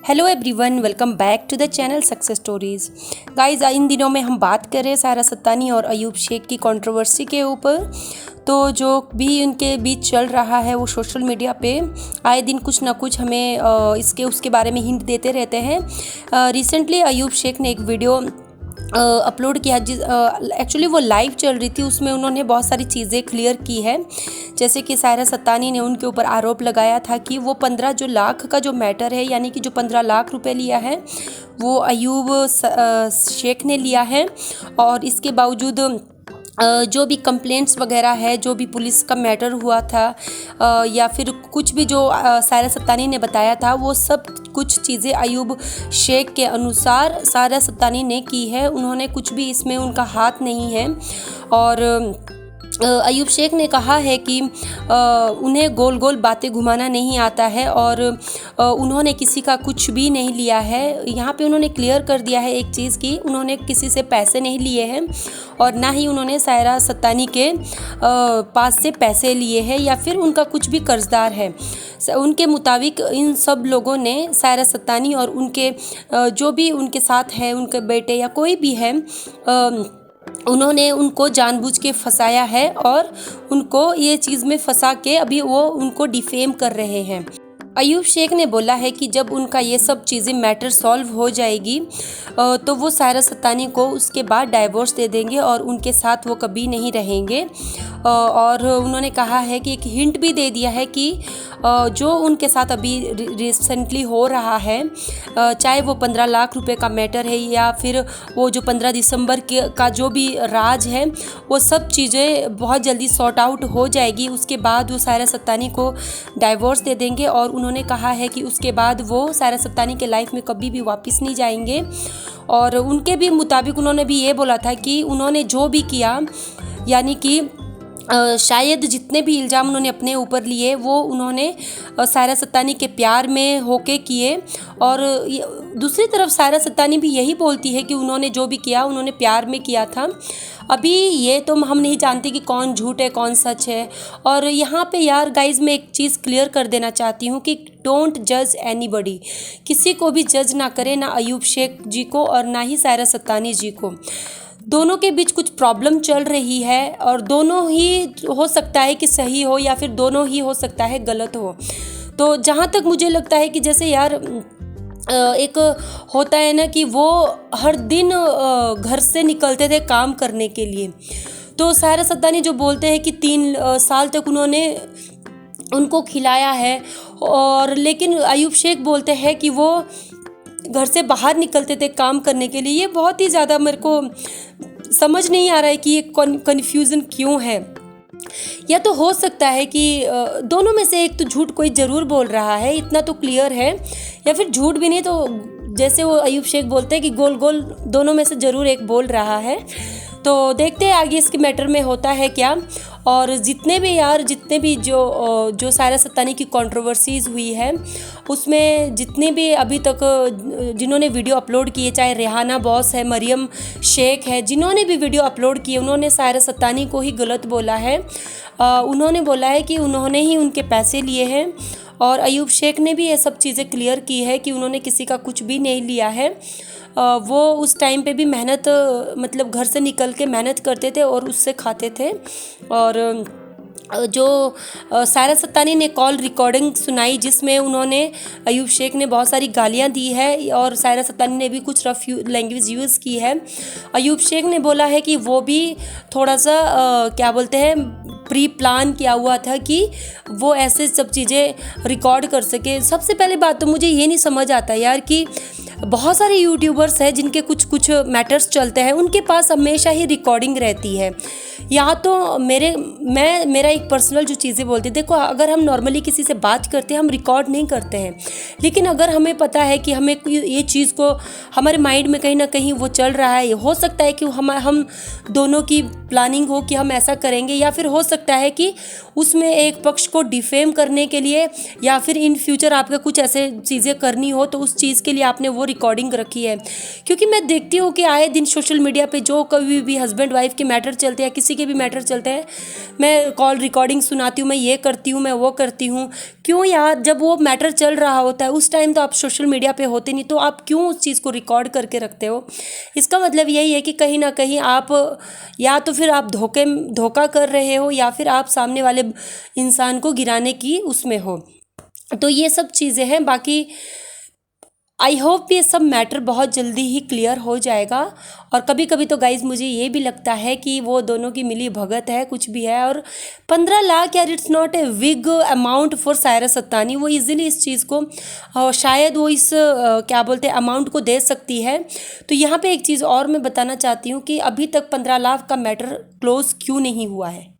Hello everyone, welcome back to the channel success stories. Guys, इन दिनों में हम बात कर रहे हैं सायरा सत्तानी और अयूब शेख की कंट्रोवर्सी के ऊपर। तो जो भी उनके बीच चल रहा है वो सोशल मीडिया पे आए दिन कुछ ना कुछ हमें इसके उसके बारे में हिंट देते रहते हैं। रिसेंटली अयूब शेख ने एक वीडियो अपलोड किया एक्चुअली वो लाइव चल रही थी। उसमें उन्होंने बहुत सारी चीज़ें क्लियर की है, जैसे कि सायरा सत्तानी ने उनके ऊपर आरोप लगाया था कि वो 15 जो लाख का जो मैटर है, यानी कि जो 15 लाख रुपए लिया है वो अयूब शेख ने लिया है। और इसके बावजूद जो भी कंप्लेंट्स वगैरह है, जो भी पुलिस का मैटर हुआ था या फिर कुछ भी जो सायरा सत्तानी ने बताया था, वो सब कुछ चीज़ें अयूब शेख के अनुसार सायरा सत्तानी ने की है। उन्होंने कुछ भी इसमें उनका हाथ नहीं है। और अयूब शेख ने कहा है कि उन्हें गोल गोल बातें घुमाना नहीं आता है और उन्होंने किसी का कुछ भी नहीं लिया है। यहाँ पे उन्होंने क्लियर कर दिया है एक चीज़ कि उन्होंने किसी से पैसे नहीं लिए हैं और ना ही उन्होंने सायरा सत्तानी के पास से पैसे लिए हैं या फिर उनका कुछ भी कर्जदार है। उनके मुताबिक इन सब लोगों ने सायरा सत्तानी और उनके जो भी उनके साथ है, उनके बेटे या कोई भी है, उन्होंने उनको जानबूझ के फंसाया है और उनको ये चीज़ में फंसा के अभी वो उनको डिफेम कर रहे हैं। अयूब शेख ने बोला है कि जब उनका ये सब चीज़ें मैटर सॉल्व हो जाएगी तो वो सायरा सत्तानी को उसके बाद डाइवोर्स दे देंगे और उनके साथ वो कभी नहीं रहेंगे। और उन्होंने कहा है कि एक हिंट भी दे दिया है कि जो उनके साथ अभी रिसेंटली हो रहा है, चाहे वो 15 लाख रुपए का मैटर है या फिर वो जो 15 दिसंबर का जो भी राज है, वो सब चीज़ें बहुत जल्दी सॉर्ट आउट हो जाएगी। उसके बाद वो सायरा सत्तानी को डाइवोर्स दे देंगे और उन्होंने कहा है कि उसके बाद वो सायरा सत्तानी के लाइफ में कभी भी वापस नहीं जाएंगे। और उनके भी मुताबिक उन्होंने भी ये बोला था कि उन्होंने जो भी किया, यानी कि शायद जितने भी इल्ज़ाम उन्होंने अपने ऊपर लिए वो उन्होंने सायरा सत्तानी के प्यार में होके किए। और दूसरी तरफ सायरा सत्तानी भी यही बोलती है कि उन्होंने जो भी किया उन्होंने प्यार में किया था। अभी ये तो हम नहीं जानते कि कौन झूठ है कौन सच है। और यहाँ पे यार गाइज, मैं एक चीज़ क्लियर कर देना चाहती हूँ कि डोंट जज एनीबॉडी। किसी को भी जज ना करें, ना अयूब शेख जी को और ना ही सायरा सत्तानी जी को। दोनों के बीच कुछ प्रॉब्लम चल रही है और दोनों ही हो सकता है कि सही हो या फिर दोनों ही हो सकता है गलत हो। तो जहाँ तक मुझे लगता है कि जैसे यार एक होता है ना कि वो हर दिन घर से निकलते थे काम करने के लिए। तो सायरा सत्तानी जो बोलते हैं कि 3 साल तक उन्होंने उनको खिलाया है, और लेकिन अयूब शेख बोलते हैं कि वो घर से बाहर निकलते थे काम करने के लिए। ये बहुत ही ज़्यादा मेरे को समझ नहीं आ रहा है कि ये कन्फ्यूज़न क्यों है। या तो हो सकता है कि दोनों में से एक तो झूठ कोई ज़रूर बोल रहा है, इतना तो क्लियर है। या फिर झूठ भी नहीं तो जैसे वो अयूब शेख बोलते हैं कि गोल गोल, दोनों में से ज़रूर एक बोल रहा है। तो देखते हैं आगे इसके मैटर में होता है क्या। और जितने भी जो सायरा सत्तानी की कंट्रोवर्सीज़ हुई है, उसमें जितने भी अभी तक जिन्होंने वीडियो अपलोड किए, चाहे रेहाना बॉस है, मरियम शेख है, जिन्होंने भी वीडियो अपलोड किए, उन्होंने सायरा सत्तानी को ही गलत बोला है। उन्होंने बोला है कि उन्होंने ही उनके पैसे लिए हैं। और अयूब शेख ने भी ये सब चीज़ें क्लियर की है कि उन्होंने किसी का कुछ भी नहीं लिया है। वो उस टाइम पे भी मेहनत, मतलब घर से निकल के मेहनत करते थे और उससे खाते थे। और जो सायरा सत्तानी ने कॉल रिकॉर्डिंग सुनाई जिसमें उन्होंने अयूब शेख ने बहुत सारी गालियां दी है और सायरा सत्तानी ने भी कुछ रफ लैंग्वेज यूज़ की है। अयूब शेख ने बोला है कि वो भी थोड़ा सा क्या बोलते हैं, प्री प्लान किया हुआ था कि वो ऐसे सब चीज़ें रिकॉर्ड कर सके। सबसे पहले बात तो मुझे ये नहीं समझ आता यार कि बहुत सारे यूट्यूबर्स हैं जिनके कुछ मैटर्स चलते हैं, उनके पास हमेशा ही रिकॉर्डिंग रहती है। यहाँ तो मेरा एक पर्सनल जो चीज़ें बोलती, देखो अगर हम नॉर्मली किसी से बात करते हैं हम रिकॉर्ड नहीं करते हैं, लेकिन अगर हमें पता है कि हमें ये चीज़ को हमारे माइंड में कहीं ना कहीं वो चल रहा है, हो सकता है कि हम दोनों की प्लानिंग हो कि हम ऐसा करेंगे, या फिर हो सकता है कि उसमें एक पक्ष को डिफेम करने के लिए या फिर इन फ्यूचर आपको कुछ ऐसे चीज़ें करनी हो तो उस चीज़ के लिए आपने वो रिकॉर्डिंग रखी है। क्योंकि मैं देखती हूँ कि आए दिन सोशल मीडिया पे जो कभी भी हस्बैंड वाइफ के मैटर चलते हैं, किसी किसी के भी मैटर चलते हैं, मैं कॉल रिकॉर्डिंग सुनाती हूँ, मैं ये करती हूँ, मैं वो करती हूँ। क्यों यार, जब वो मैटर चल रहा होता है उस टाइम तो आप सोशल मीडिया पे होते नहीं, तो आप क्यों उस चीज़ को रिकॉर्ड करके रखते हो? इसका मतलब यही है कि कहीं ना कहीं आप या तो फिर आप धोखा कर रहे हो, या फिर आप सामने वाले इंसान को गिराने की उसमें हो। तो ये सब चीज़ें हैं। बाकी आई होप ये सब मैटर बहुत जल्दी ही क्लियर हो जाएगा। और कभी कभी तो गाइज़ मुझे ये भी लगता है कि वो दोनों की मिली भगत है, कुछ भी है। और 15 लाख यार, it's not a big amount for Saira Sattani. वो इजीली इस चीज़ को शायद वो इस क्या बोलते हैं अमाउंट को दे सकती है। तो यहाँ पे एक चीज़ और मैं बताना चाहती हूँ कि अभी तक 15 लाख का मैटर क्लोज क्यों नहीं हुआ है।